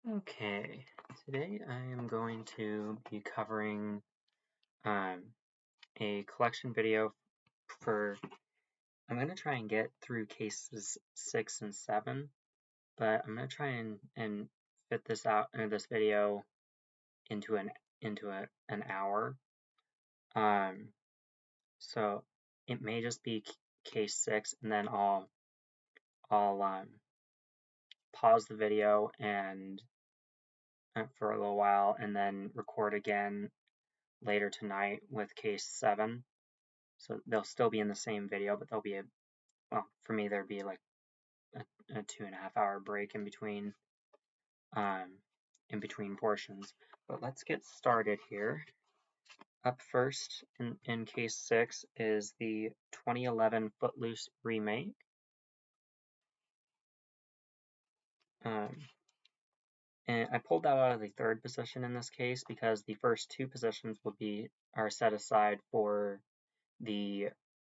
Okay, today I am going to be covering a collection video for, I'm going to try and get through cases 6 and 7, but I'm going to try and fit this out, or this video into an hour. So it may just be case 6, and then I'll pause the video and for a little while, and then record again later tonight with case 7. So they'll still be in the same video, but there'll be well, for me, there'd be like a 2.5 hour break in between portions. But let's get started here. Up first in case 6 is the 2011 Footloose remake. And I pulled that out of the third position in this case because the first two positions are set aside for the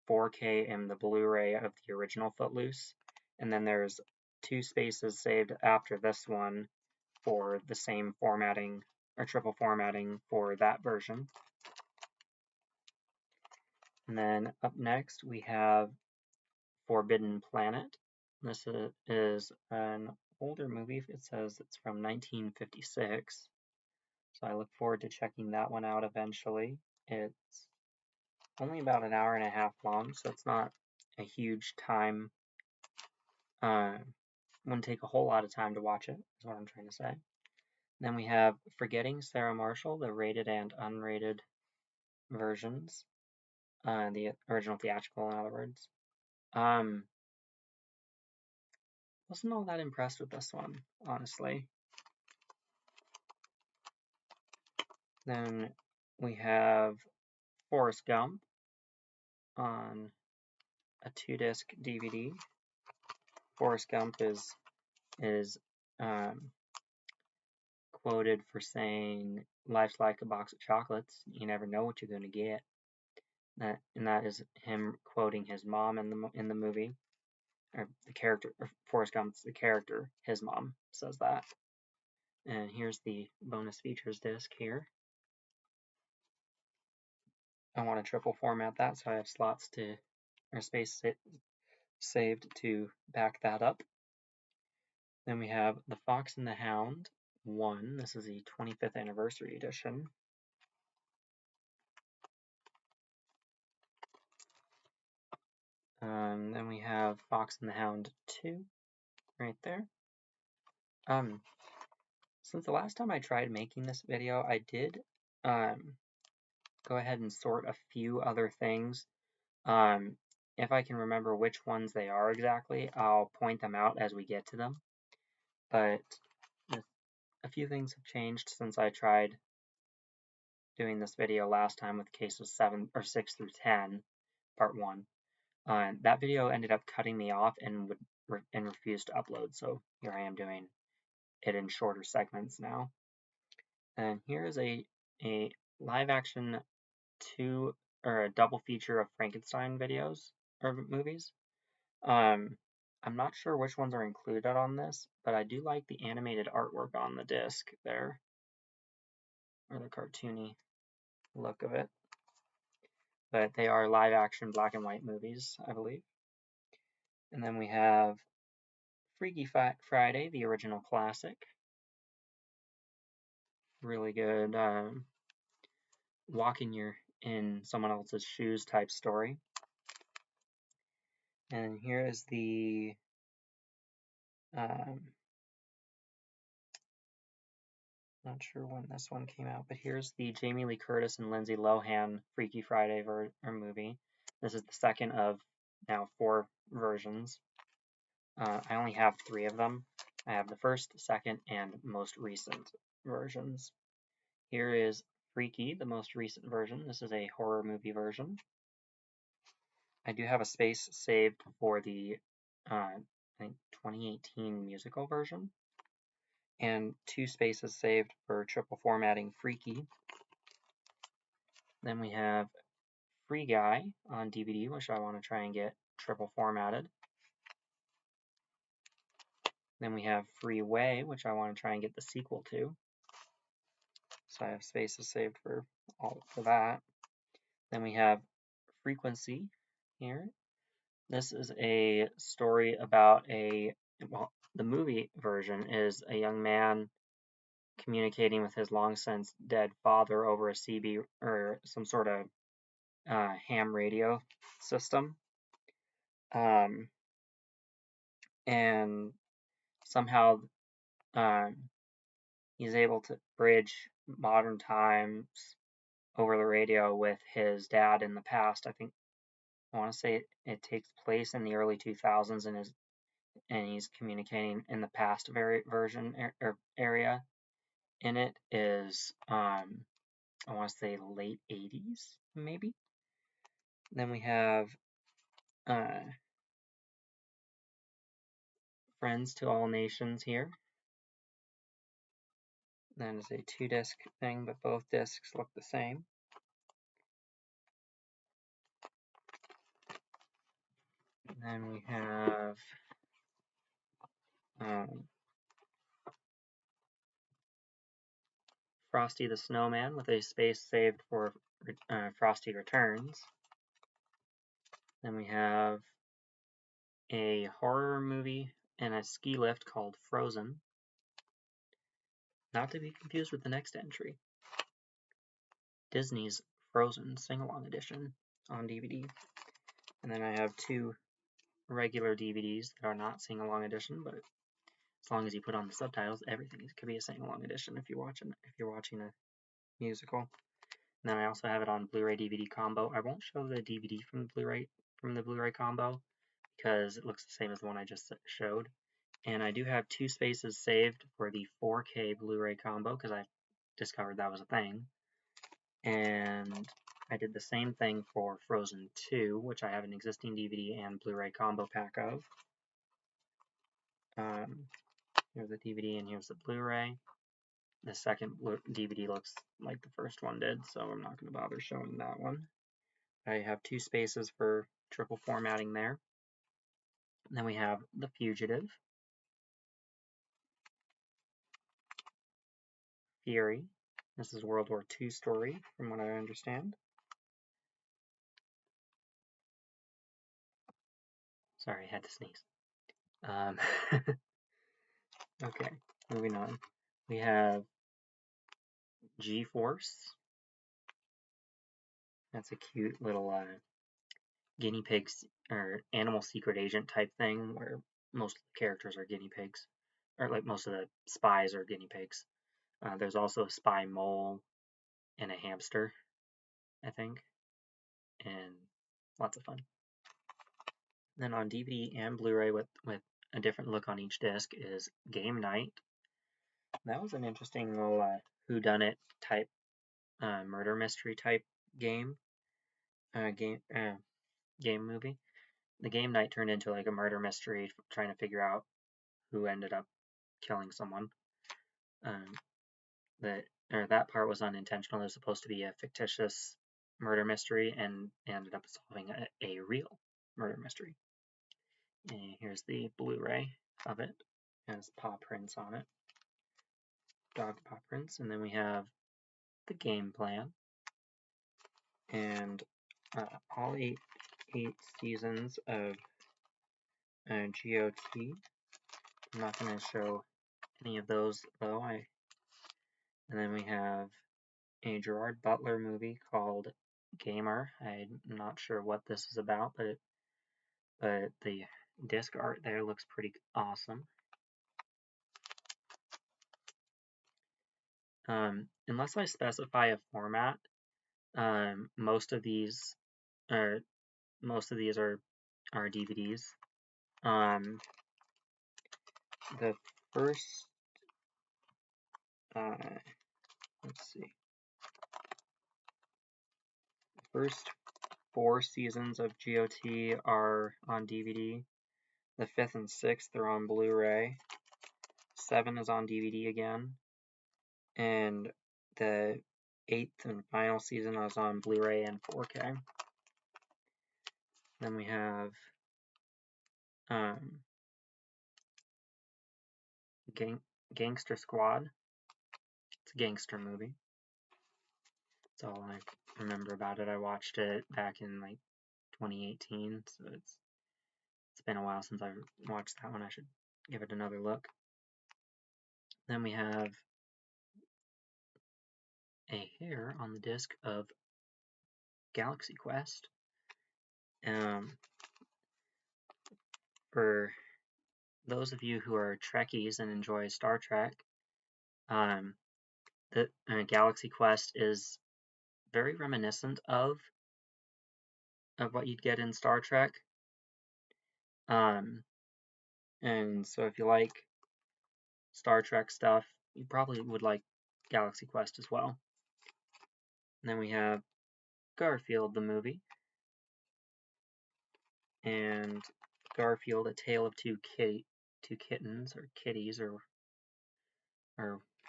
4K and the Blu-ray of the original Footloose, and then there's 2 spaces saved after this one for the same formatting or triple formatting for that version. And then up next we have Forbidden Planet. This is an older movie. It says it's from 1956, so I look forward to checking that one out eventually. It's only about an hour and a half long, so it's not a huge time. Wouldn't take a whole lot of time to watch it, is what I'm trying to say. Then we have Forgetting Sarah Marshall, the rated and unrated versions, the original theatrical, in other words. Wasn't all that impressed with this one, honestly. Then we have Forrest Gump on a 2-disc DVD. Forrest Gump is quoted for saying, "Life's like a box of chocolates. You never know what you're going to get." And that is him quoting his mom in the movie, or the character, or Forrest Gump's the character. His mom says that. And here's the bonus features disc here. I want to triple format that so I have slots or space saved to back that up. Then we have The Fox and the Hound 1. This is the 25th anniversary edition. Then we have Fox and the Hound 2 right there. Since the last time I tried making this video, I did go ahead and sort a few other things. If I can remember which ones they are exactly, I'll point them out as we get to them. But a few things have changed since I tried doing this video last time with cases 6 through 10, part 1. That video ended up cutting me off and refused to upload, so here I am doing it in shorter segments now. And here is a live action a double feature of Frankenstein videos or movies. I'm not sure which ones are included on this, but I do like the animated artwork on the disc there, or the cartoony look of it. But they are live action black and white movies, I believe. And then we have Freaky Friday, the original classic. Really good walking in someone else's shoes type story. And here is the not sure when this one came out, but here's the Jamie Lee Curtis and Lindsay Lohan Freaky Friday movie. This is the second of now 4 versions. I only have 3 of them. I have the first, second, and most recent versions. Here is Freaky, the most recent version. This is a horror movie version. I do have a space saved for the I think 2018 musical version, and 2 spaces saved for triple formatting Freaky. Then we have Free Guy on DVD, which I want to try and get triple formatted. Then we have Freeway, which I want to try and get the sequel to. So I have spaces saved for that. Then we have Frequency here. This is a story about well, the movie version is a young man communicating with his long since dead father over a CB or some sort of ham radio system. And somehow he's able to bridge modern times over the radio with his dad in the past. I want to say it takes place in the early 2000s and he's communicating in the past version area. In it is I want to say late 80s maybe. Then we have Friends to All Nations here. That is a 2-disc thing, but both discs look the same. And then we have Frosty the Snowman with a space saved for Frosty Returns. Then we have a horror movie and a ski lift called Frozen. Not to be confused with the next entry. Disney's Frozen Sing-Along Edition on DVD. And then I have 2 regular DVDs that are not Sing-Along Edition, but as long as you put on the subtitles, everything could be a sing-along edition if you're watching a musical. And then I also have it on Blu-ray DVD combo. I won't show the DVD from the Blu-ray combo because it looks the same as the one I just showed. And I do have 2 spaces saved for the 4K Blu-ray combo because I discovered that was a thing. And I did the same thing for Frozen 2, which I have an existing DVD and Blu-ray combo pack of. Here's the DVD and here's the Blu-ray. The second DVD looks like the first one did, so I'm not going to bother showing that one. I have 2 spaces for triple formatting there. And then we have The Fugitive, Fury. This is a World War II story, from what I understand. Sorry, I had to sneeze. Okay, moving on. We have G-Force. That's a cute little guinea pigs or animal secret agent type thing where most of the characters are guinea pigs, or like most of the spies are guinea pigs. There's also a spy mole and a hamster, I think, and lots of fun. Then on DVD and Blu-ray with a different look on each disc is Game Night. That was an interesting little whodunit type murder mystery type game movie. The Game Night turned into like a murder mystery trying to figure out who ended up killing someone. That part was unintentional. It was supposed to be a fictitious murder mystery and ended up solving a real murder mystery. And here's the Blu-ray of it. It has paw prints on it. Dog paw prints. And then we have the game plan. And all eight seasons of GOT. I'm not going to show any of those though. And then we have a Gerard Butler movie called Gamer. I'm not sure what this is about, but the disc art there looks pretty awesome. Unless I specify a format, most of these are DVDs. The first, let's see, the first 4 seasons of GOT are on DVD. The 5th and 6th are on Blu-ray. 7 is on DVD again. And the 8th and final season is on Blu-ray and 4K. Then we have Gangster Squad. It's a gangster movie. That's all I remember about it. I watched it back in like 2018, so it's been a while since I've watched that one. I should give it another look. Then we have a hair on the disc of Galaxy Quest. For those of you who are Trekkies and enjoy Star Trek, the Galaxy Quest is very reminiscent of what you'd get in Star Trek. And so if you like Star Trek stuff, you probably would like Galaxy Quest as well. And then we have Garfield the movie, and Garfield: A Tale of Two Kittens, or Kitties, or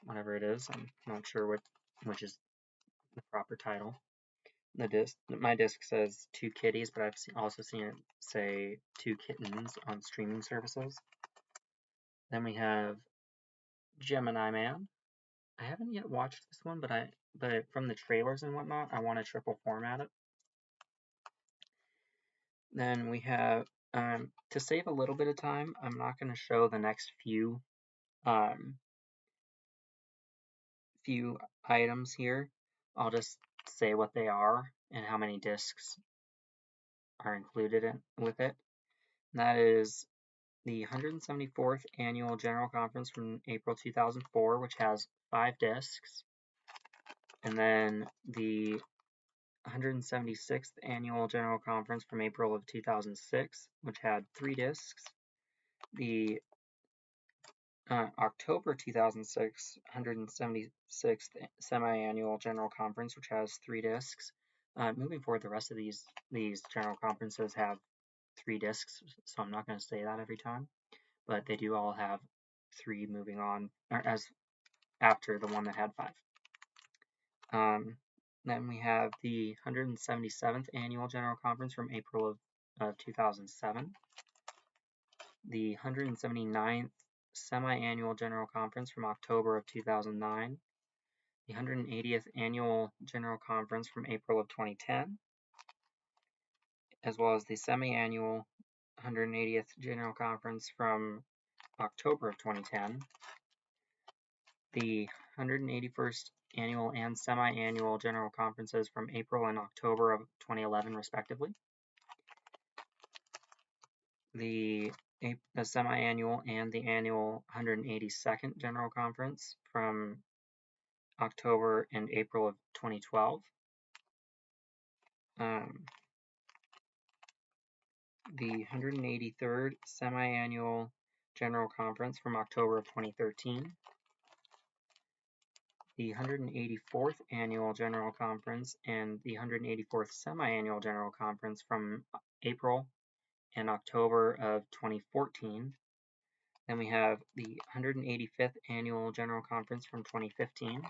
whatever it is. I'm not sure which is the proper title. My disc says Two Kitties, but I've also seen it say Two Kittens on streaming services. Then we have Gemini Man. I haven't yet watched this one, but from the trailers and whatnot, I want to triple format it. Then we have, to save a little bit of time, I'm not going to show the next few items here. I'll just say what they are and how many discs are included with it. And that is the 174th Annual General Conference from April 2004, which has 5 discs. And then the 176th Annual General Conference from April of 2006, which had 3 discs. The October 2006 176th Semi-Annual General Conference, which has 3 discs. Moving forward, the rest of these general conferences have 3 discs, so I'm not going to say that every time, but they do all have 3 moving on, or as after the one that had 5. Then we have the 177th Annual General Conference from April of 2007. The 179th Semi-Annual General Conference from October of 2009. The 180th Annual General Conference from April of 2010. As well as the Semi-Annual 180th General Conference from October of 2010. The 181st Annual and Semi-Annual General Conferences from April and October of 2011, respectively. The Semi-Annual and the Annual 182nd General Conference from October and April of 2012. The 183rd Semi-Annual General Conference from October of 2013. The 184th Annual General Conference and the 184th Semi-Annual General Conference from April and October of 2014. Then we have the 185th Annual General Conference from 2015,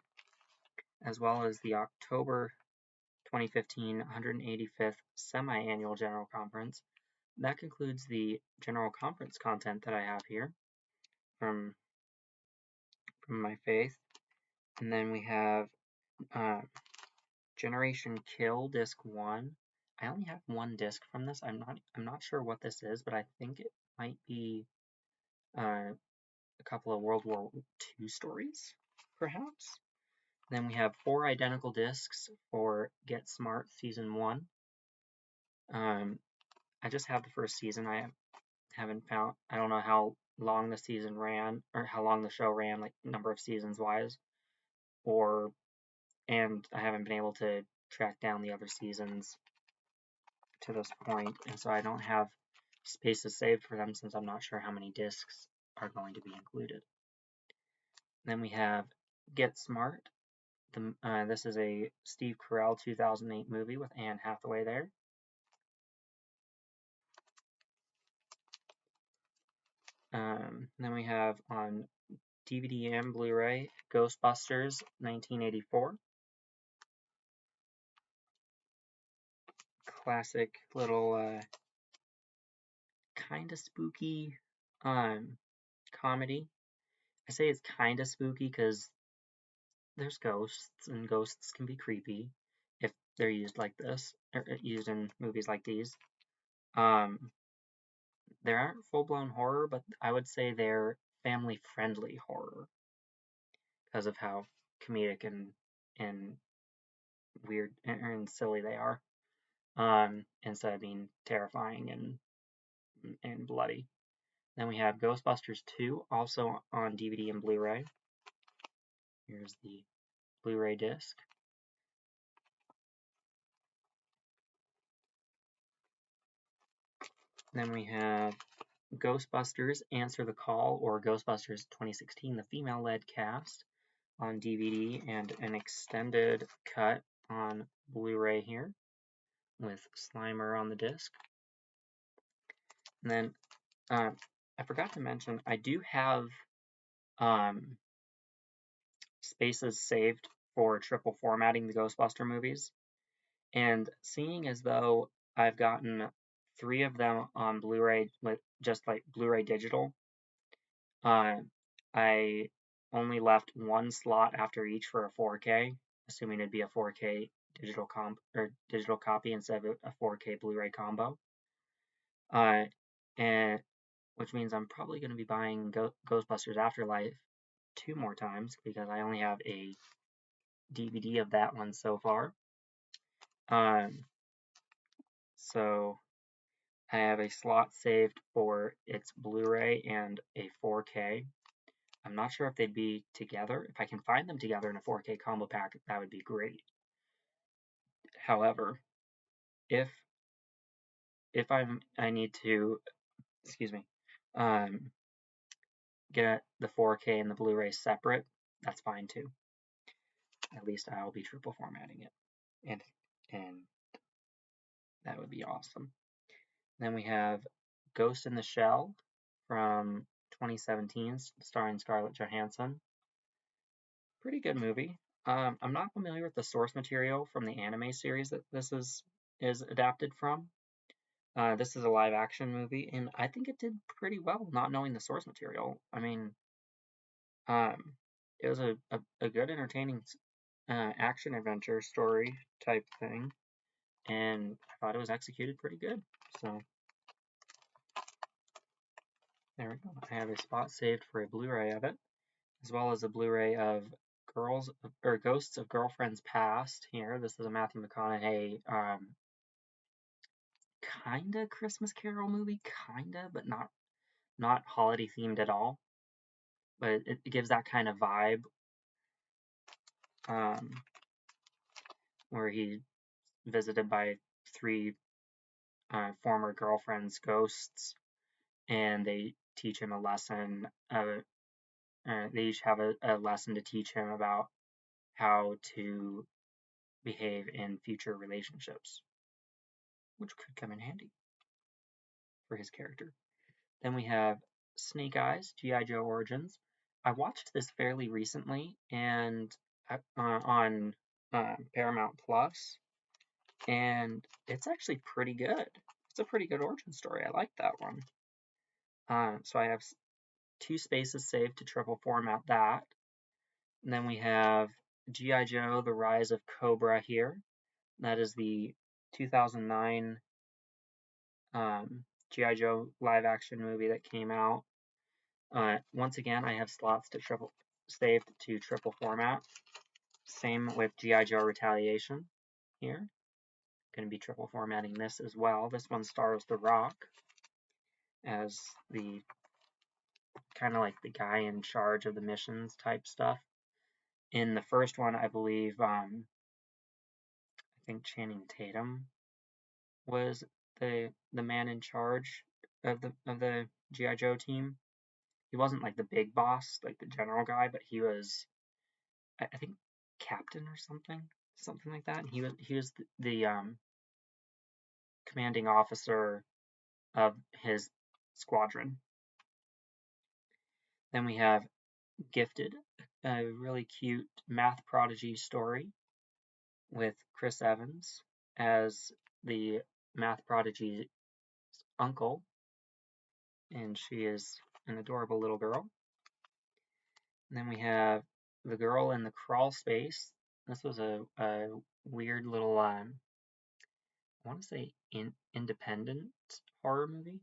as well as the October 2015 185th Semi-Annual General Conference. That concludes the general conference content that I have here from my faith. And then we have Generation Kill Disc 1. I only have 1 disc from this. I'm not sure what this is, but I think it might be a couple of World War II stories, perhaps. Then we have 4 identical discs for Get Smart Season 1. I just have the first season. I don't know how long the season ran, or how long the show ran, like number of seasons wise, and I haven't been able to track down the other seasons to this point, and so I don't have spaces saved for them since I'm not sure how many discs are going to be included. Then we have Get Smart. This is a Steve Carell 2008 movie with Anne Hathaway there. Then we have on DVD and Blu-ray Ghostbusters 1984. Classic little kind of spooky comedy. I say it's kind of spooky because there's ghosts, and ghosts can be creepy if they're used like this, or used in movies like these. They aren't full-blown horror, but I would say they're family-friendly horror because of how comedic and weird and silly they are. Instead of being terrifying and bloody. Then we have Ghostbusters 2, also on DVD and Blu-ray. Here's the Blu-ray disc. Then we have Ghostbusters Answer the Call, or Ghostbusters 2016, the female-led cast, on DVD and an extended cut on Blu-ray here with Slimer on the disc. And then I forgot to mention, I do have spaces saved for triple formatting the Ghostbuster movies. And seeing as though I've gotten 3 of them on Blu-ray, just like Blu-ray digital, I only left 1 slot after each for a 4K, assuming it'd be a 4K digital copy instead of a 4K Blu-ray combo. And which means I'm probably going to be buying Ghostbusters Afterlife 2 more times because I only have a DVD of that one so far. So I have a slot saved for its Blu-ray and a 4K. I'm not sure if they'd be together. If I can find them together in a 4K combo pack, that would be great. However, if I need to, get the 4K and the Blu-ray separate, that's fine too. At least I'll be triple formatting it, and that would be awesome. Then we have Ghost in the Shell from 2017, starring Scarlett Johansson. Pretty good movie. I'm not familiar with the source material from the anime series that this is adapted from. This is a live action movie, and I think it did pretty well not knowing the source material. I mean, it was a good, entertaining action adventure story type thing, and I thought it was executed pretty good. So there we go. I have a spot saved for a Blu-ray of it, as well as a Blu-ray of Ghosts of Girlfriends Past here. This is a Matthew McConaughey kinda Christmas Carol movie, kinda, but not holiday themed at all. But it gives that kind of vibe, where he's visited by 3 former girlfriends' ghosts, and they teach him a lesson. They each have a lesson to teach him about how to behave in future relationships, which could come in handy for his character. Then we have Snake Eyes, G.I. Joe Origins. I watched this fairly recently and on Paramount Plus, and it's actually pretty good. It's a pretty good origin story. I like that one. So I have 2 spaces saved to triple format that. And then we have G.I. Joe, The Rise of Cobra here. That is the 2009 G.I. Joe live action movie that came out. Once again, I have slots saved to triple format. Same with G.I. Joe Retaliation here. Going to be triple formatting this as well. This one stars The Rock as the kind of like the guy in charge of the missions type stuff. In the first one, I believe, I think Channing Tatum was the man in charge of the G.I. Joe team. He wasn't like the big boss, like the general guy, but he was, I think, captain or something like that. He was the commanding officer of his squadron. Then we have Gifted, a really cute math prodigy story with Chris Evans as the math prodigy's uncle, and she is an adorable little girl. And then we have The Girl in the Crawl Space. This was a weird little, I want to say independent horror movie.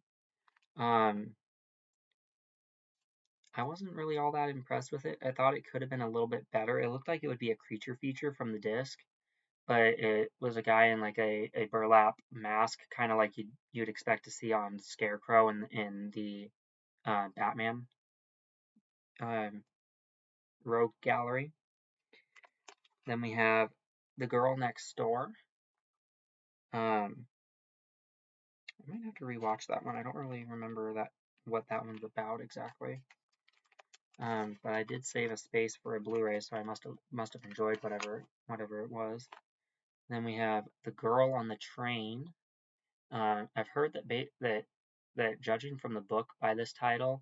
I wasn't really all that impressed with it. I thought it could have been a little bit better. It looked like it would be a creature feature from the disc, but it was a guy in like a burlap mask, kind of like you'd expect to see on Scarecrow in the Batman um, Rogue Gallery. Then we have The Girl Next Door. I might have to rewatch that one. I don't really remember what that one's about exactly. But I did save a space for a Blu-ray, so I must have enjoyed whatever it was. Then we have The Girl on the Train. I've heard that judging from the book by this title,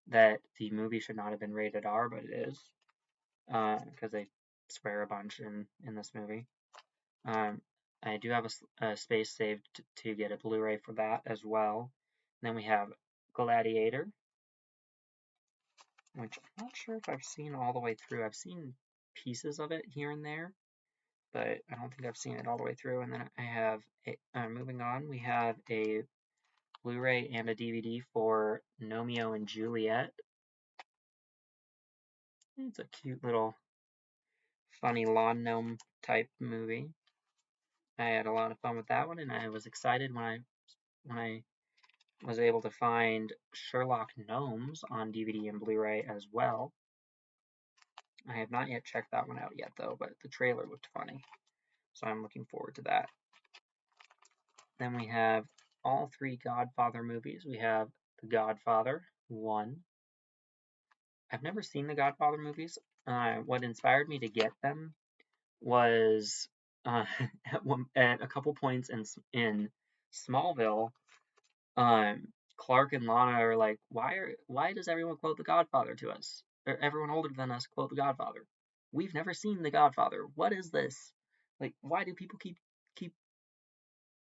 that the movie should not have been rated R, but it is, because they swear a bunch in this movie. I do have a space saved to get a Blu-ray for that as well. And then we have Gladiator, which I'm not sure if I've seen all the way through. I've seen pieces of it here and there, but I don't think I've seen it all the way through. And then I have, moving on, we have a Blu-ray and a DVD for Gnomeo and Juliet. It's a cute little funny lawn gnome type movie. I had a lot of fun with that one, and I was excited when I was able to find Sherlock Gnomes on DVD and Blu-ray as well. I have not yet checked that one out yet though, but the trailer looked funny, so I'm looking forward to that. Then we have all three Godfather movies. We have The Godfather 1. I've never seen the Godfather movies. What inspired me to get them was at a couple points in Smallville, Clark and Lana are like, why does everyone quote The Godfather to us? Or everyone older than us quote The Godfather. We've never seen The Godfather. What is this? Like, why do people keep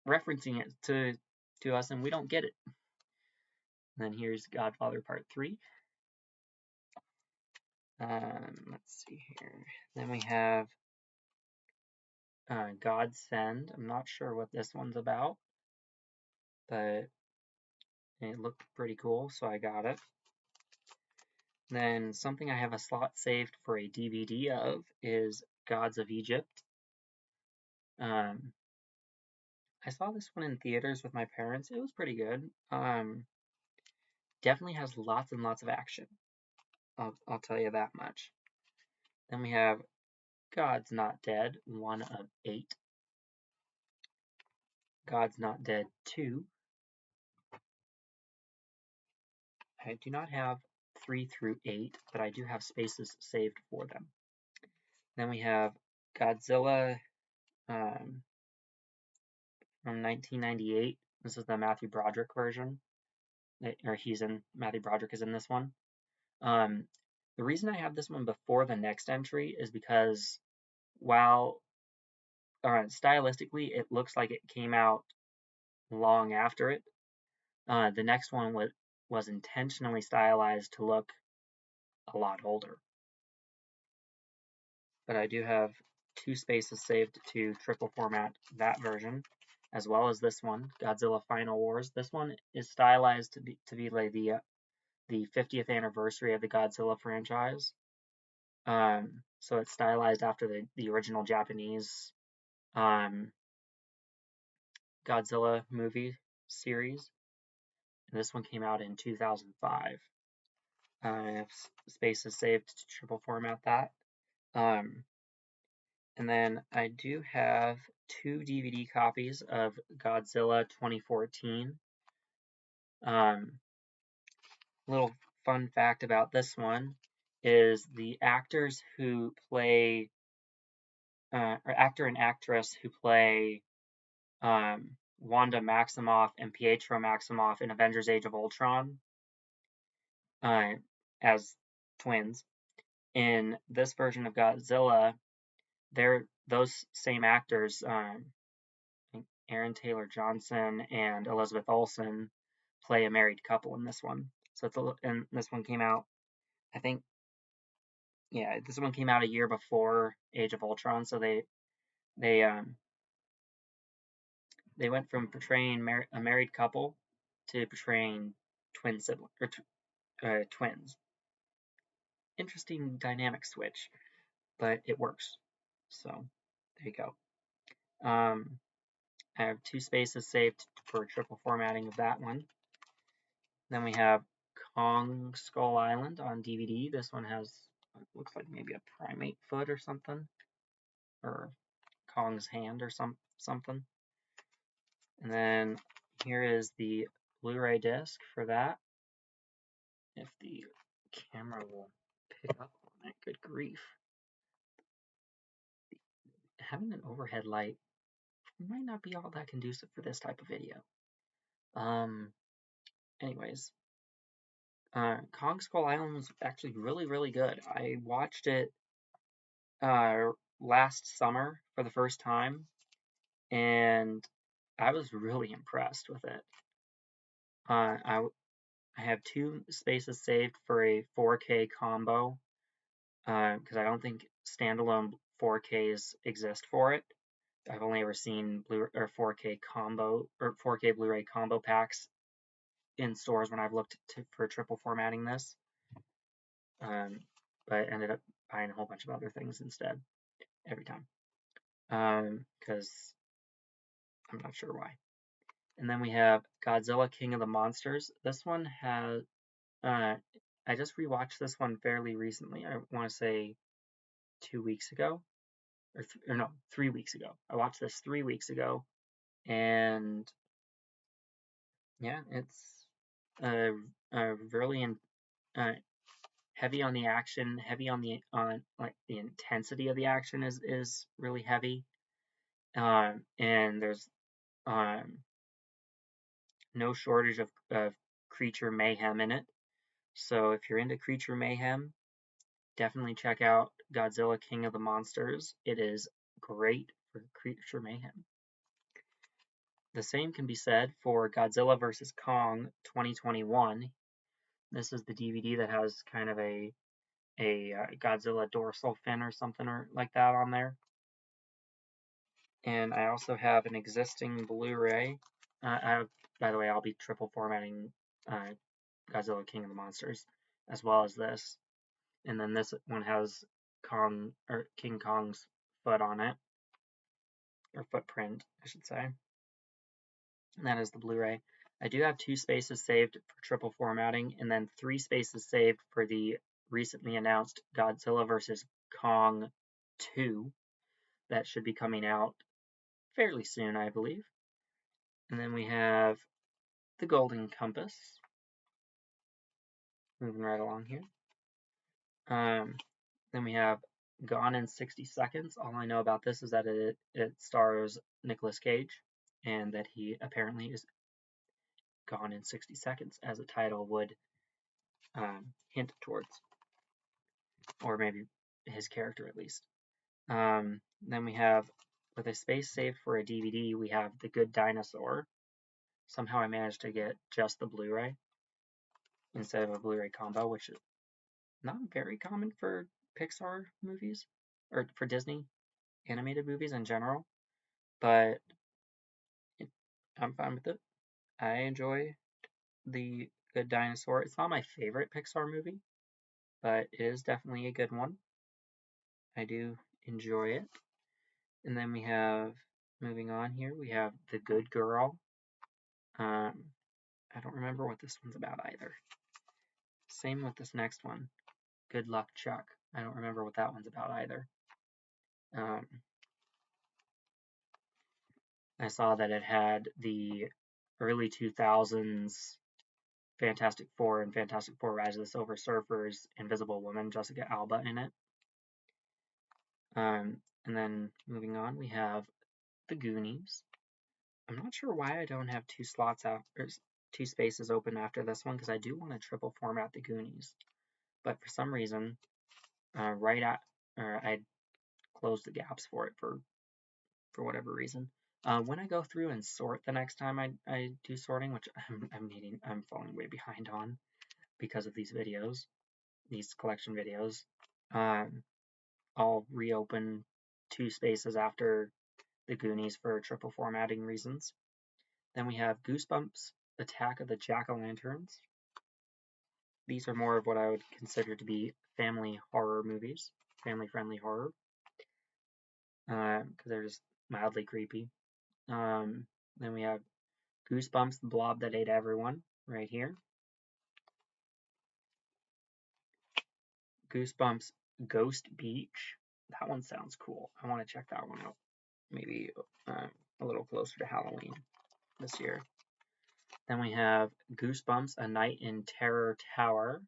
referencing it to us and we don't get it? And then here's Godfather Part 3. Let's see here. Then we have Godsend. I'm not sure what this one's about, but it looked pretty cool, so I got it. Then something I have a slot saved for a DVD of is Gods of Egypt. I saw this one in theaters with my parents. It was pretty good. Definitely has lots and lots of action. I'll tell you that much. Then we have God's Not Dead, 1 of 8. God's Not Dead 2. I do not have 3 through 8, but I do have spaces saved for them. Then we have Godzilla from 1998. This is the Matthew Broderick version. Matthew Broderick is in this one. The reason I have this one before the next entry is because while stylistically it looks like it came out long after it, the next one was intentionally stylized to look a lot older. But I do have 2 spaces saved to triple format that version, as well as this one, Godzilla Final Wars. This one is stylized to be like the 50th anniversary of the Godzilla franchise. So it's stylized after the original Japanese Godzilla movie series. And this one came out in 2005. I have spaces saved to triple format that. And then I do have 2 DVD copies of Godzilla 2014. Little fun fact about this one is the actors who play, or actor and actress who play Wanda Maximoff and Pietro Maximoff in Avengers Age of Ultron as twins. In this version of Godzilla, those same actors, Aaron Taylor Johnson and Elizabeth Olsen, play a married couple in this one. So and this one came out, I think, yeah, this one came out a year before Age of Ultron, so they went from portraying a married couple to portraying twin siblings or twins. Interesting dynamic switch, but it works. So there you go. I have 2 spaces saved for triple formatting of that one. Then we have Kong Skull Island on DVD. This one has, looks like maybe a primate foot or something, or Kong's hand or something. And then here is the Blu-ray disc for that. If the camera will pick up on it, good grief. Having an overhead light might not be all that conducive for this type of video. Anyways, Kong Skull Island was actually really, really good. I watched it last summer for the first time, and I was really impressed with it. I have 2 spaces saved for a 4K combo, because I don't think standalone 4Ks exist for it. I've only ever seen 4K combo or 4K Blu-ray combo packs in stores when I've looked for triple formatting this. But I ended up buying a whole bunch of other things instead every time, because I'm not sure why. And then we have Godzilla King of the Monsters. This one has, I just rewatched this one fairly recently. I want to say 2 weeks ago, or no, 3 weeks ago. I watched this 3 weeks ago, and yeah, it's really heavy on the action, heavy on like the intensity of the action is really heavy, and there's no shortage of creature mayhem in it. So if you're into creature mayhem, definitely check out Godzilla King of the Monsters. It is great for creature mayhem. The same can be said for Godzilla vs. Kong 2021. This is the DVD that has kind of a Godzilla dorsal fin or something or like that on there. And I also have an existing Blu-ray. By the way, I'll be triple formatting Godzilla King of the Monsters as well as this. And then this one has King Kong's foot on it, or footprint, I should say. And that is the Blu-ray. I do have 2 spaces saved for triple formatting, and then 3 spaces saved for the recently announced Godzilla vs. Kong 2 that should be coming out fairly soon, I believe. And then we have the Golden Compass. Moving right along here. Then we have Gone in 60 Seconds. All I know about this is that it stars Nicolas Cage, and that he apparently is gone in 60 seconds, as the title would hint towards, or maybe his character at least. Then we have, with a space saved for a DVD, we have The Good Dinosaur. Somehow I managed to get just the Blu-ray instead of a Blu-ray combo, which is not very common for Pixar movies, or for Disney animated movies in general, but I'm fine with it. I enjoy The Good Dinosaur. It's not my favorite Pixar movie, but it is definitely a good one. I do enjoy it. And then we have, moving on here, we have The Good Girl. I don't remember what this one's about either. Same with this next one, Good Luck Chuck. I don't remember what that one's about either. I saw that it had the early 2000s Fantastic Four and Fantastic Four Rise of the Silver Surfer's Invisible Woman, Jessica Alba, in it. And then moving on, we have The Goonies. I'm not sure why I don't have 2 slots out, or 2 spaces open after this one, because I do want to triple format The Goonies. But for some reason, I closed the gaps for it for whatever reason. When I go through and sort the next time I do sorting, which I'm falling way behind on because of these videos, these collection videos, I'll reopen 2 spaces after the Goonies for triple formatting reasons. Then we have Goosebumps, Attack of the Jack-o'-lanterns. These are more of what I would consider to be family horror movies, family-friendly horror, because they're just mildly creepy. Then we have Goosebumps, the Blob That Ate Everyone, right here. Goosebumps, Ghost Beach. That one sounds cool. I want to check that one out. Maybe a little closer to Halloween this year. Then we have Goosebumps, A Night in Terror Tower.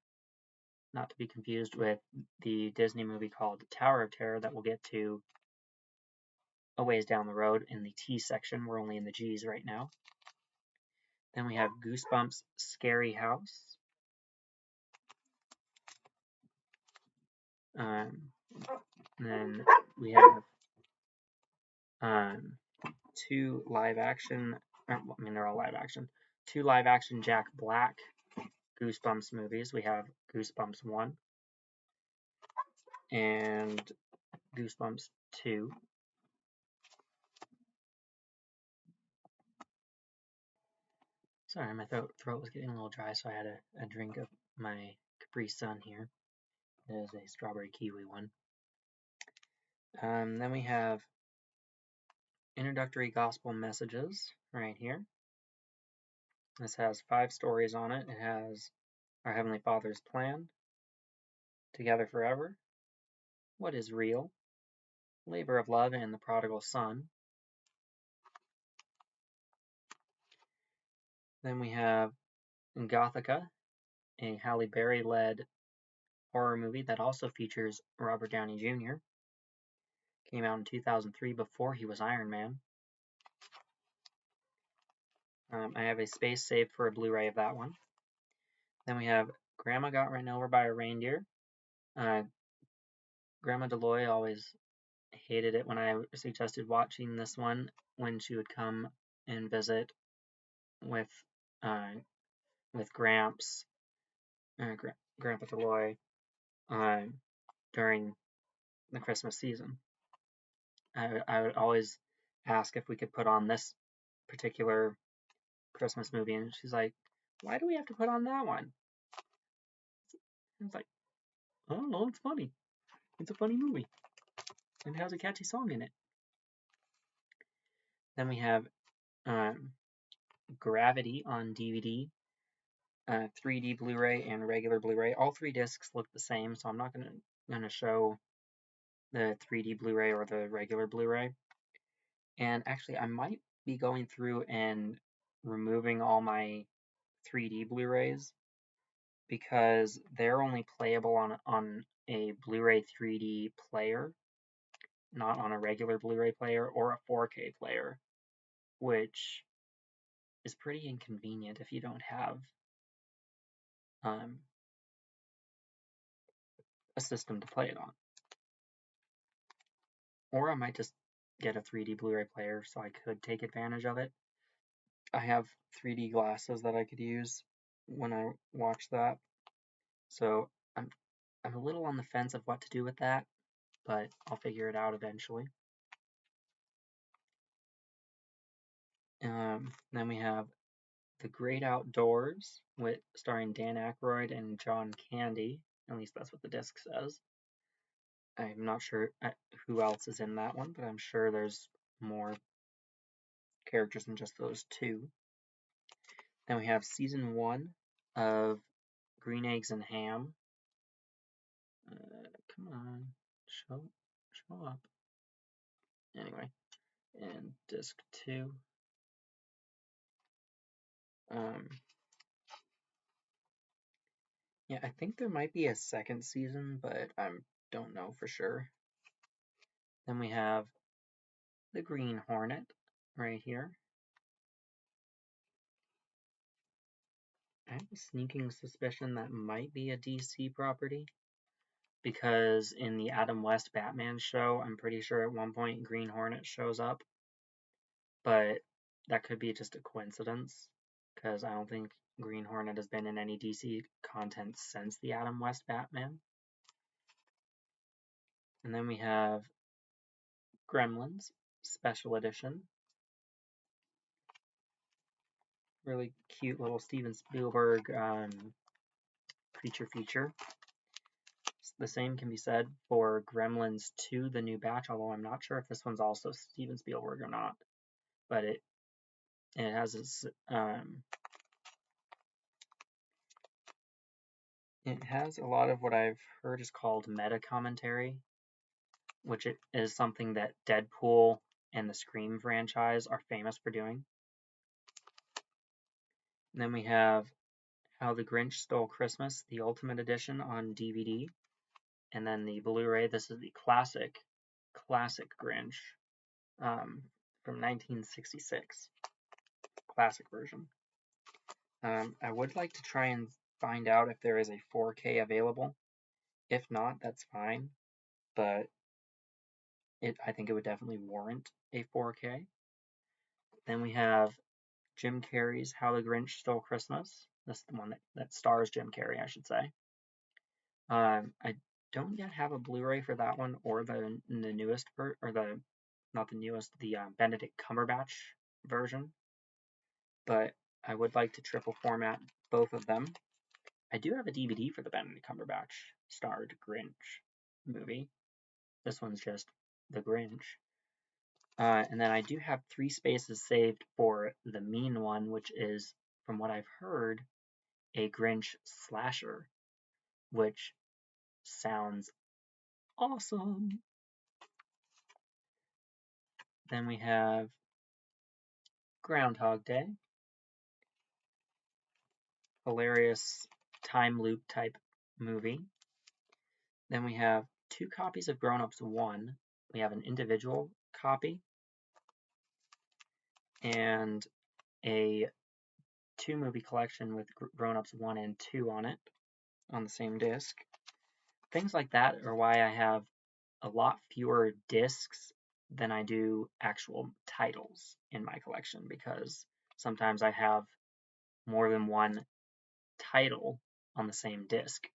Not to be confused with the Disney movie called Tower of Terror that we'll get to a ways down the road in the T section. We're only in the G's right now. Then we have Goosebumps, Scary House. Then we have 2 live action, they're all live action, 2 live action Jack Black Goosebumps movies. We have Goosebumps 1 and Goosebumps 2. Sorry, my throat was getting a little dry, so I had a drink of my Capri Sun here. It is a strawberry kiwi one. Then we have introductory gospel messages right here. This has 5 stories on it. It has Our Heavenly Father's Plan, Together Forever, What is Real, Labor of Love, and The Prodigal Son. Then we have Gothika, a Halle Berry-led horror movie that also features Robert Downey Jr. Came out in 2003 before he was Iron Man. I have a space saved for a Blu-ray of that one. Then we have Grandma Got Ran Over by a Reindeer. Grandma Deloy always hated it when I suggested watching this one when she would come and visit with Gramps, Grandpa Deloy, during the Christmas season. I would always ask if we could put on this particular Christmas movie, and she's like, "Why do we have to put on that one?" It's like, I don't know, it's funny. It's a funny movie. And it has a catchy song in it. Then we have Gravity on DVD, 3D Blu-ray, and regular Blu-ray. All 3 discs look the same, so I'm not gonna show the 3D Blu-ray or the regular Blu-ray. And actually, I might be going through and removing all my 3D Blu-rays because they're only playable on a Blu-ray 3D player, not on a regular Blu-ray player or a 4K player, which is pretty inconvenient if you don't have a system to play it on. Or I might just get a 3D Blu-ray player so I could take advantage of it. I have 3D glasses that I could use when I watch that, so I'm a little on the fence of what to do with that, but I'll figure it out eventually. Then we have The Great Outdoors, starring Dan Aykroyd and John Candy. At least that's what the disc says. I'm not sure who else is in that one, but I'm sure there's more characters than just those 2. Then we have season 1 of Green Eggs and Ham. Come on, show up. Anyway, and disc 2. Yeah, I think there might be a second season, but I don't know for sure. Then we have the Green Hornet right here. I have a sneaking suspicion that might be a DC property, because in the Adam West Batman show, I'm pretty sure at one point Green Hornet shows up, but that could be just a coincidence, because I don't think Green Hornet has been in any DC content since the Adam West Batman. And then we have Gremlins Special Edition. Really cute little Steven Spielberg creature feature. The same can be said for Gremlins 2, The New Batch, although I'm not sure if this one's also Steven Spielberg or not. But it has this, it has a lot of what I've heard is called meta commentary, which is something that Deadpool and the Scream franchise are famous for doing. And then we have How the Grinch Stole Christmas, the Ultimate Edition on DVD. And then the Blu-ray, this is the classic Grinch from 1966. Classic version. I would like to try and find out if there is a 4K available. If not, that's fine. But I think it would definitely warrant a 4K. Then we have Jim Carrey's How the Grinch Stole Christmas. This is the one that stars Jim Carrey, I should say. I don't yet have a Blu-ray for that one or the newest not the newest, the Benedict Cumberbatch version. But I would like to triple format both of them. I do have a DVD for the Benedict Cumberbatch starred Grinch movie. This one's just The Grinch. And then I do have 3 spaces saved for the Mean One, which is, from what I've heard, a Grinch slasher, which sounds awesome. Then we have Groundhog Day. Hilarious time loop type movie. Then we have 2 copies of Grown Ups 1. We have an individual copy and a 2-movie collection with Grown Ups 1 and 2 on it on the same disc. Things like that are why I have a lot fewer discs than I do actual titles in my collection, because sometimes I have more than one title on the same disc.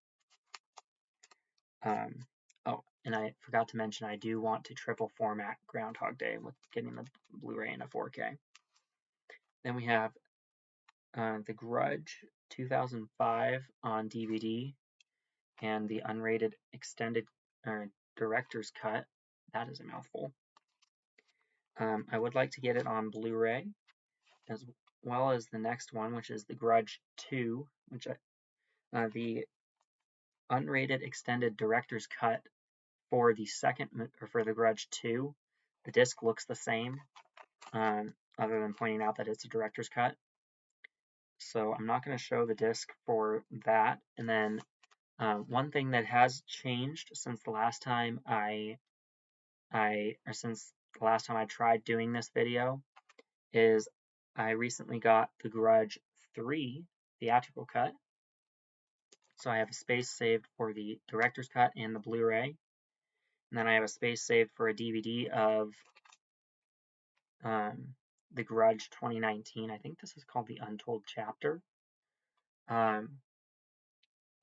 Oh, and I forgot to mention I do want to triple format Groundhog Day with getting the Blu-ray and a 4K. Then we have The Grudge 2005 on DVD and the unrated extended director's cut. That is a mouthful. I would like to get it on Blu-ray, as well as the next one, which is The Grudge 2, which the unrated extended director's cut for the for The Grudge 2. The disc looks the same, other than pointing out that it's a director's cut. So I'm not going to show the disc for that. And then one thing that has changed since the last time since the last time I tried doing this video is I recently got The Grudge 3 theatrical cut. So I have a space saved for the director's cut and the Blu-ray. And then I have a space saved for a DVD of The Grudge 2019. I think this is called The Untold Chapter.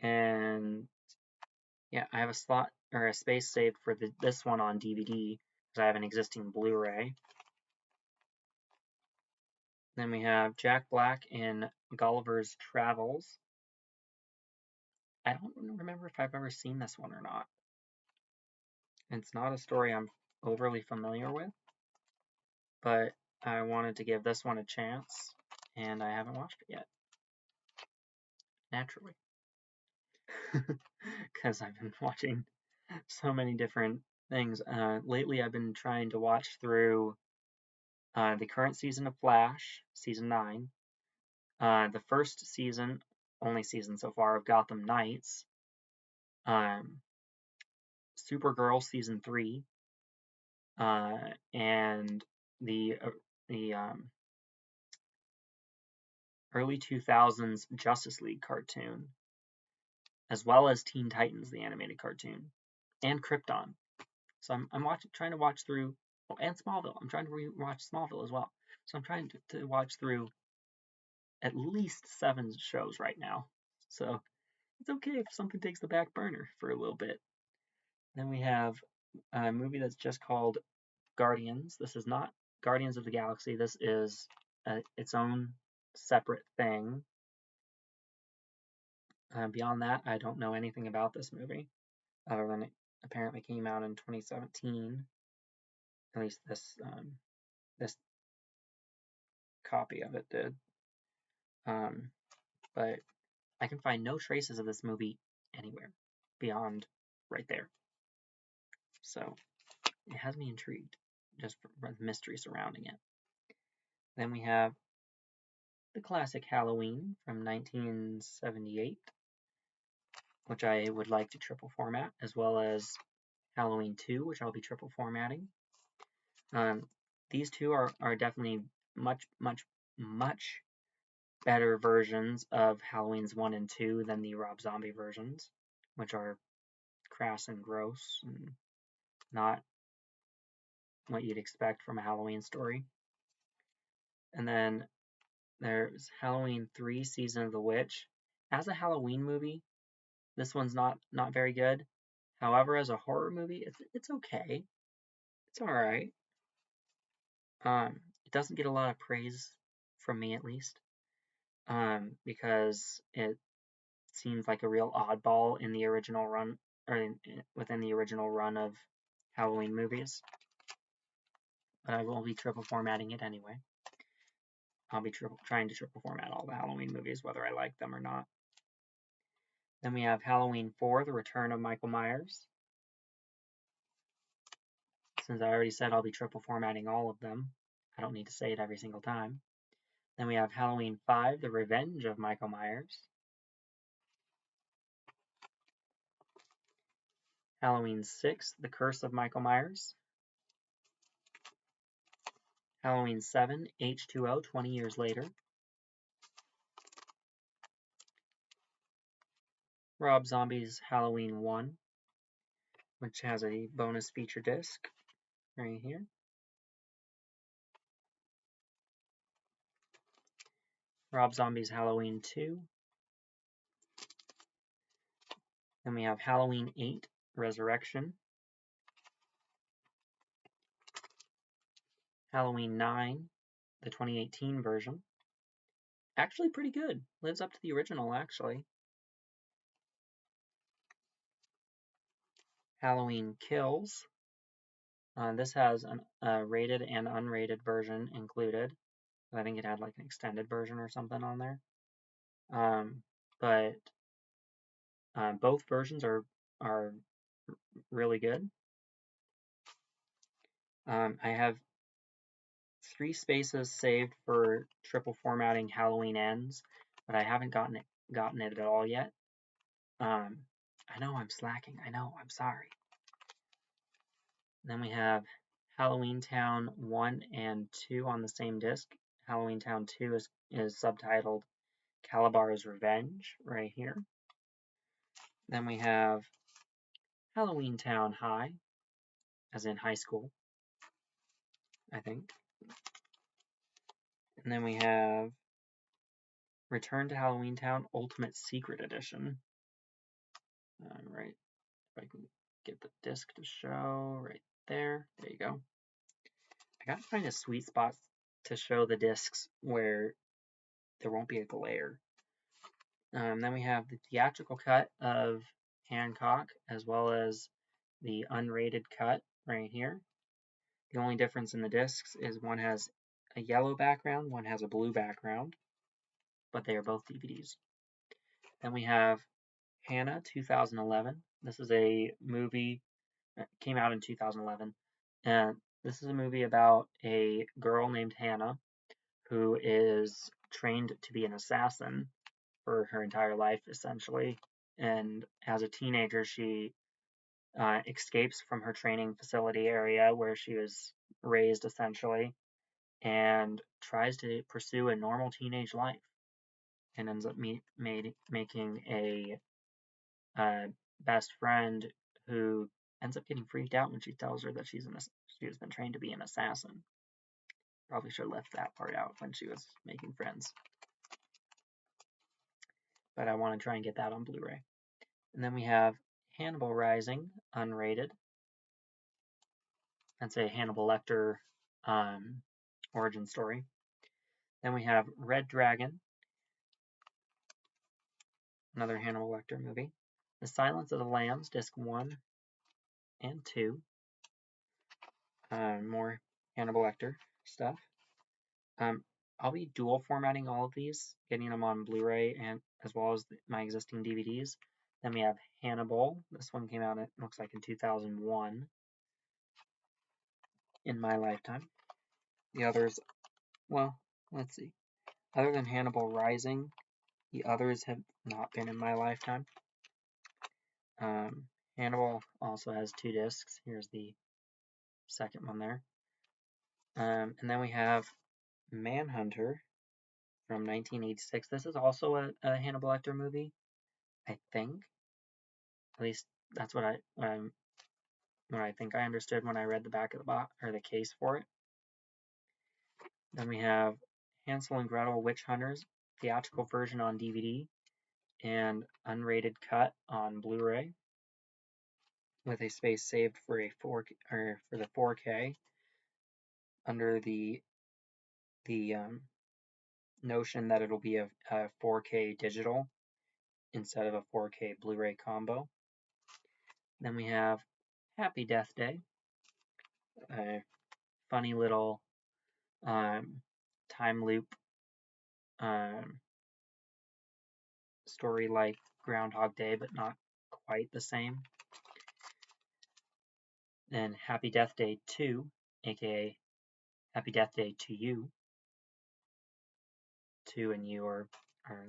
And yeah, I have a slot or a space saved for this one on DVD because I have an existing Blu-ray. Then we have Jack Black in Gulliver's Travels. I don't remember if I've ever seen this one or not. It's not a story I'm overly familiar with, but I wanted to give this one a chance, and I haven't watched it yet. Naturally. Because I've been watching so many different things. Lately, I've been trying to watch through the current season of Flash, season 9, the first season, only season so far, of Gotham Knights, Supergirl season 3, and the early 2000s Justice League cartoon, as well as Teen Titans, the animated cartoon, and Krypton. So I'm trying to watch through, and Smallville. I'm trying to rewatch Smallville as well. So I'm trying to watch through at least 7 shows right now. So it's okay if something takes the back burner for a little bit. Then we have a movie that's just called Guardians. This is not Guardians of the Galaxy. This is its own separate thing. Beyond that, I don't know anything about this movie, other than it apparently came out in 2017. At least this copy of it did. But I can find no traces of this movie anywhere beyond right there. So it has me intrigued, just for the mystery surrounding it. Then we have the classic Halloween from 1978, which I would like to triple format, as well as Halloween 2, which I'll be triple formatting. These two are definitely much better versions of Halloween's 1 and 2 than the Rob Zombie versions, which are crass and gross and not what you'd expect from a Halloween story. And then there's Halloween 3 Season of the Witch. As a Halloween movie, this one's not very good. However, as a horror movie, it's okay. It's alright. It doesn't get a lot of praise from me, at least, because it seems like a real oddball in the original run, or within the original run of Halloween movies. But I will be triple formatting it anyway. I'll be trying to triple format all the Halloween movies, whether I like them or not. Then we have Halloween 4, The Return of Michael Myers. Since I already said I'll be triple formatting all of them, I don't need to say it every single time. Then we have Halloween 5, The Revenge of Michael Myers. Halloween 6, The Curse of Michael Myers. Halloween 7, H2O, 20 Years Later. Rob Zombie's Halloween 1, which has a bonus feature disc right here. Rob Zombie's Halloween 2. Then we have Halloween 8, Resurrection. Halloween 9, the 2018 version. Actually pretty good. Lives up to the original, actually. Halloween Kills. This has a rated and unrated version included. I think it had like an extended version or something on there. But both versions are really good. I have 3 spaces saved for triple formatting Halloween Ends, but I haven't gotten it at all yet. I know I'm slacking. I know. I'm sorry. Then we have Halloween Town 1 and 2 on the same disc. Halloween Town 2 is subtitled Kalabar's Revenge right here. Then we have Halloween Town High, as in high school, I think. And then we have Return to Halloween Town Ultimate Secret Edition. Right, if I can get the disc to show right there. There you go. I gotta find a sweet spot to show the discs where there won't be a glare. Then we have the theatrical cut of Hancock, as well as the unrated cut right here. The only difference in the discs is one has a yellow background, one has a blue background, but they are both DVDs. Then we have Hannah 2011. This is a movie that came out in 2011. And this is a movie about a girl named Hannah who is trained to be an assassin for her entire life, essentially. And as a teenager, she escapes from her training facility area where she was raised, essentially, and tries to pursue a normal teenage life, and ends up making a best friend who ends up getting freaked out when she tells her that she has been trained to be an assassin. Probably should have left that part out when she was making friends. But I want to try and get that on Blu-ray. And then we have Hannibal Rising, unrated. That's a Hannibal Lecter origin story. Then we have Red Dragon, another Hannibal Lecter movie. The Silence of the Lambs, Disc 1 and 2. More Hannibal Lecter stuff. I'll be dual formatting all of these, getting them on Blu-ray and as well as my existing DVDs. Then we have Hannibal. This one came out, it looks like in 2001 in my lifetime. The others, well, let's see. Other than Hannibal Rising, the others have not been in my lifetime. Hannibal also has 2 discs. Here's the second one there. And then we have Manhunter from 1986. This is also a Hannibal Lecter movie, I think. At least that's what I think I understood when I read the back of the box or the case for it. Then we have Hansel and Gretel Witch Hunters, theatrical version on DVD and unrated cut on Blu-ray, with a space saved for a 4K or for the 4K under the notion that it'll be a 4K digital instead of a 4K Blu-ray combo. Then we have Happy Death Day, a funny little time loop story like Groundhog Day, but not quite the same. Then Happy Death Day 2, aka Happy Death Day to You. 2 and U are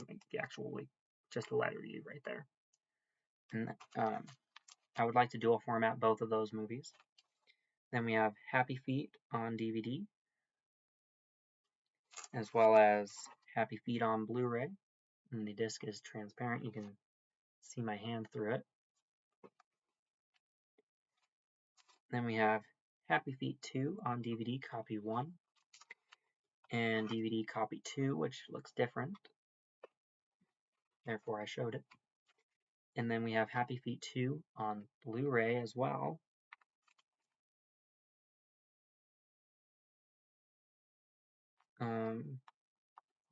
like the actual, like, just the letter U right there. And I would like to dual format both of those movies. Then we have Happy Feet on DVD, as well as Happy Feet on Blu-ray. And the disc is transparent. You can see my hand through it. Then we have Happy Feet 2 on DVD, copy 1, and DVD copy 2, which looks different. Therefore, I showed it. And then we have Happy Feet 2 on Blu-ray as well.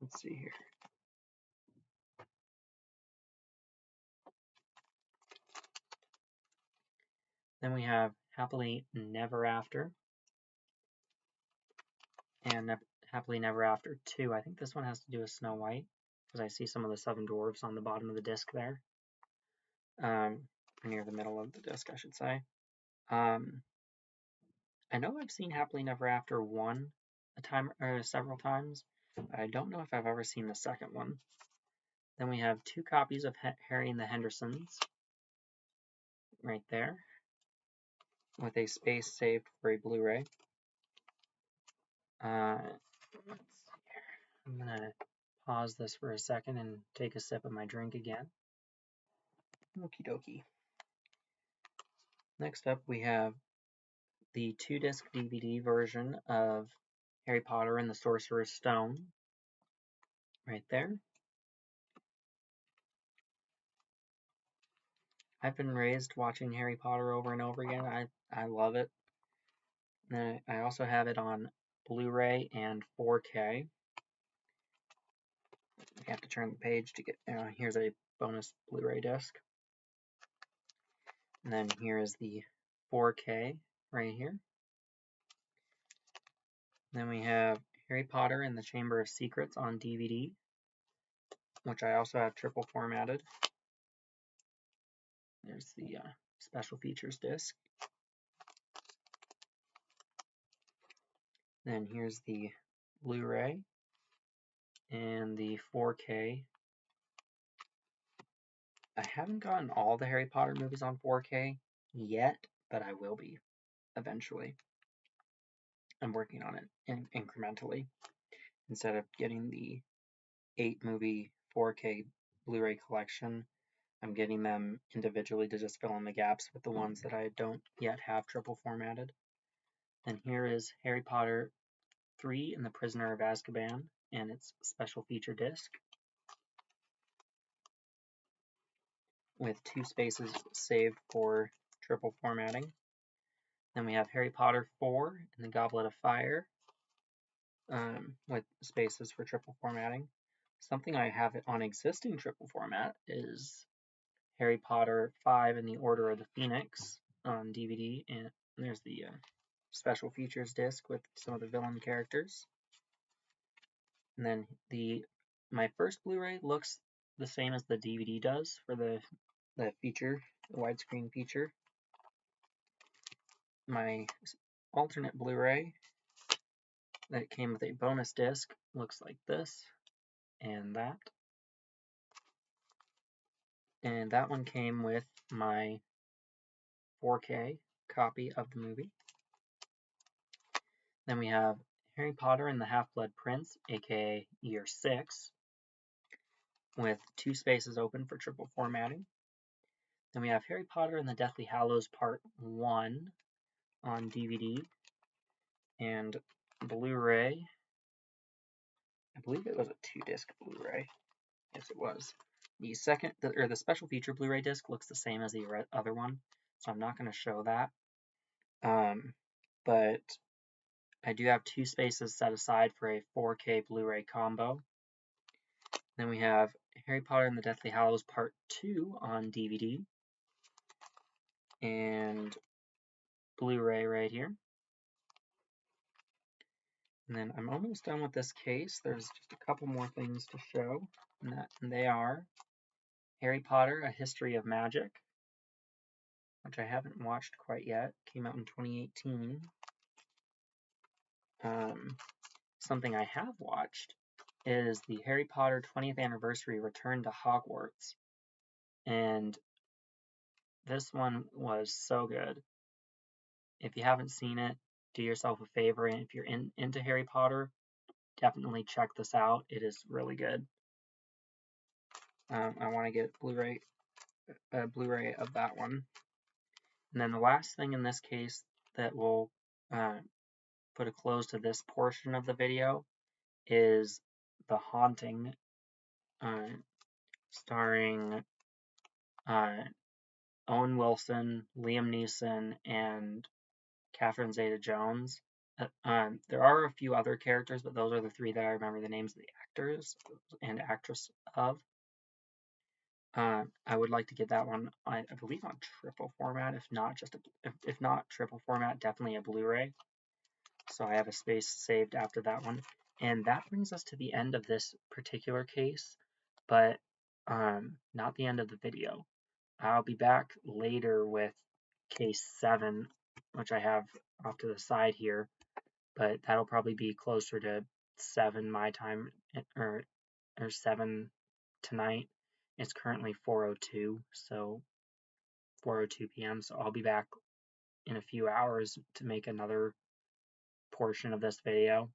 Let's see here. Then we have Happily Never After and Happily Never After 2. I think this one has to do with Snow White, because I see some of the 7 Dwarfs on the bottom of the disc there. Near the middle of the disc, I should say. I know I've seen Happily Never After 1 a time or several times, but I don't know if I've ever seen the second one. Then we have 2 copies of Harry and the Hendersons right there, with a space saved for a Blu-ray. Let's see here. I'm gonna pause this for a second and take a sip of my drink again. Okie dokie. Next up, we have the 2-disc DVD version of Harry Potter and the Sorcerer's Stone right there. I've been raised watching Harry Potter over and over again. I love it. And I also have it on Blu-ray and 4K. You have to turn the page to get, here's a bonus Blu-ray disc. And then here is the 4K right here. Then we have Harry Potter and the Chamber of Secrets on DVD, which I also have triple formatted. There's the special features disc. Then here's the Blu-ray and the 4K. I haven't gotten all the Harry Potter movies on 4K yet, but I will be eventually. I'm working on it incrementally. Instead of getting the 8-movie 4K Blu-ray collection, I'm getting them individually to just fill in the gaps with the ones that I don't yet have triple formatted. And here is Harry Potter 3 and the Prisoner of Azkaban and its special feature disc, with 2 spaces saved for triple formatting. Then we have Harry Potter 4 and the Goblet of Fire, with spaces for triple formatting. Something I have on existing triple format is Harry Potter 5 and the Order of the Phoenix on DVD, and there's the special features disc with some of the villain characters. And then my first Blu-ray looks the same as the DVD does for the feature, the widescreen feature. My alternate Blu-ray that came with a bonus disc looks like this and that. And that one came with my 4K copy of the movie. Then we have Harry Potter and the Half-Blood Prince, aka Year 6, with 2 spaces open for triple formatting. Then we have Harry Potter and the Deathly Hallows Part 1 on DVD and Blu-ray. I believe it was a 2-disc Blu-ray. Yes, it was. The special feature Blu-ray disc looks the same as the other one, so I'm not going to show that. But I do have 2 spaces set aside for a 4K Blu-ray combo. Then we have Harry Potter and the Deathly Hallows Part 2 on DVD and Blu-ray right here. And then I'm almost done with this case. There's just a couple more things to show, and they are Harry Potter, A History of Magic, which I haven't watched quite yet. Came out in 2018. Something I have watched is the Harry Potter 20th Anniversary Return to Hogwarts. And this one was so good. If you haven't seen it, do yourself a favor, and if you're into Harry Potter, definitely check this out. It is really good. I want to get a Blu-ray of that one. And then the last thing in this case that will put a close to this portion of the video is The Haunting, starring Owen Wilson, Liam Neeson, and Catherine Zeta-Jones. There are a few other characters, but those are the 3 that I remember the names of the actors and actress of. I would like to get that one, I believe, on triple format. If not triple format, definitely a Blu-ray. So I have a space saved after that one. And that brings us to the end of this particular case, but not the end of the video. I'll be back later with case 7, which I have off to the side here, but that'll probably be closer to 7 my time, or 7 tonight. It's currently 4:02, so 4:02 p.m. So I'll be back in a few hours to make another portion of this video.